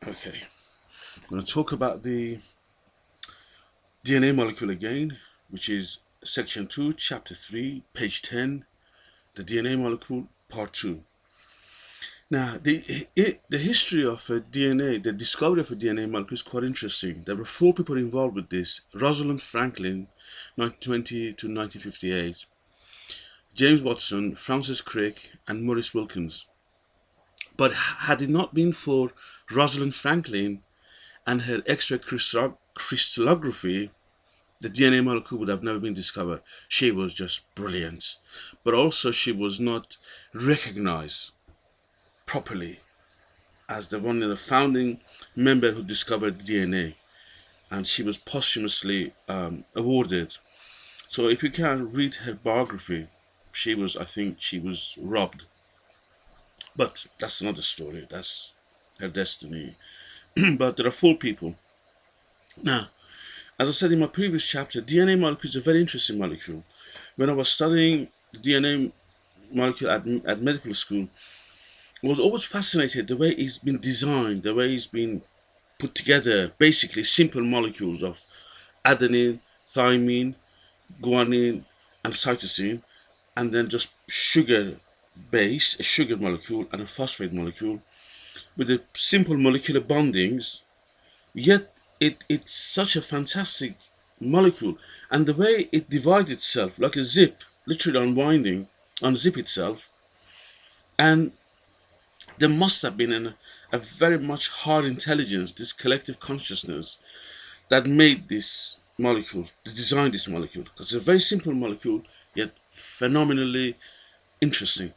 Okay, I'm going to talk about the DNA molecule again, which is section 2, chapter 3, page 10, the DNA molecule, part 2. Now, the history of DNA, the discovery of a DNA molecule is quite interesting. There were 4 people involved with this: Rosalind Franklin, 1920 to 1958, James Watson, Francis Crick, and Maurice Wilkins. But had it not been for Rosalind Franklin and her X-ray crystallography, the DNA molecule would have never been discovered. She was just brilliant, but also she was not recognized properly as the one of the founding member who discovered DNA, and she was posthumously awarded. So if you can read her biography, I think she was robbed. But that's another story. That's her destiny. But there are 4 people. Now, as I said in my previous chapter, DNA molecule is a very interesting molecule. When I was studying the DNA molecule at medical school, I was always fascinated the way it's been designed, the way it's been put together. Basically, simple molecules of adenine, thymine, guanine, and cytosine, and then just sugar base, a sugar molecule, and a phosphate molecule with the simple molecular bondings. Yet it's such a fantastic molecule, and the way it divides itself like a zip, literally unzip itself. And there must have been a very much higher intelligence, this collective consciousness, that made this molecule, that designed this molecule, because it's a very simple molecule, yet phenomenally interesting.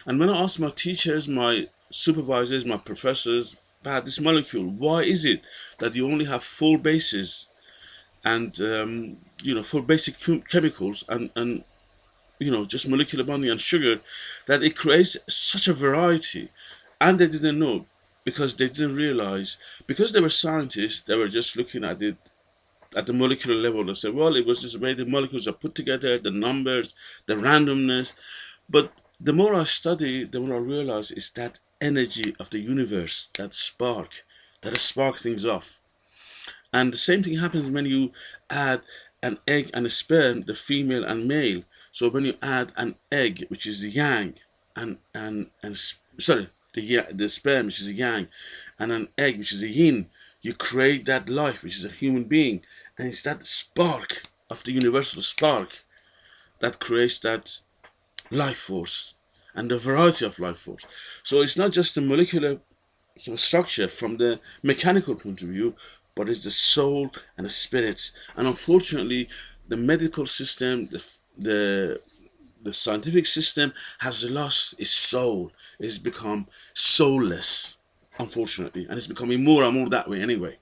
And when I asked my teachers, my supervisors, my professors about this molecule, why is it that you only have 4 bases and 4 basic chemicals and just molecular bonding and sugar, that it creates such a variety? And they didn't know, because they didn't realize, because they were scientists, they were just looking at it at the molecular level. They said, well, it was just the way the molecules are put together, the numbers, the randomness. But the more I study, the more I realize it's that energy of the universe, that spark things off. And the same thing happens when you add an egg and a sperm, the female and male. So when you add an egg, which is the yang, and sorry, the sperm, which is the yang, and an egg, which is the yin, you create that life, which is a human being. And it's that spark of the universal spark that creates that life force and the variety of life force. So it's not just the molecular structure from the mechanical point of view, but it's the soul and the spirit. And unfortunately, the medical system, the scientific system has lost its soul. It's become soulless, unfortunately, and it's becoming more and more that way anyway.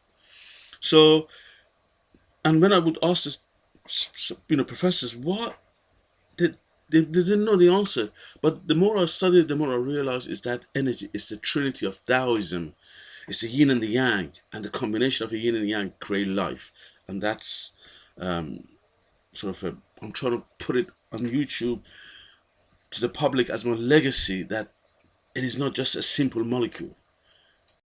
So, and when I would ask this, professors, what they didn't know the answer. But the more I studied, the more I realized is that energy is the trinity of Daoism. It's the yin and the yang, and the combination of the yin and the yang create life. And that's I'm trying to put it on YouTube to the public as my legacy, that it is not just a simple molecule.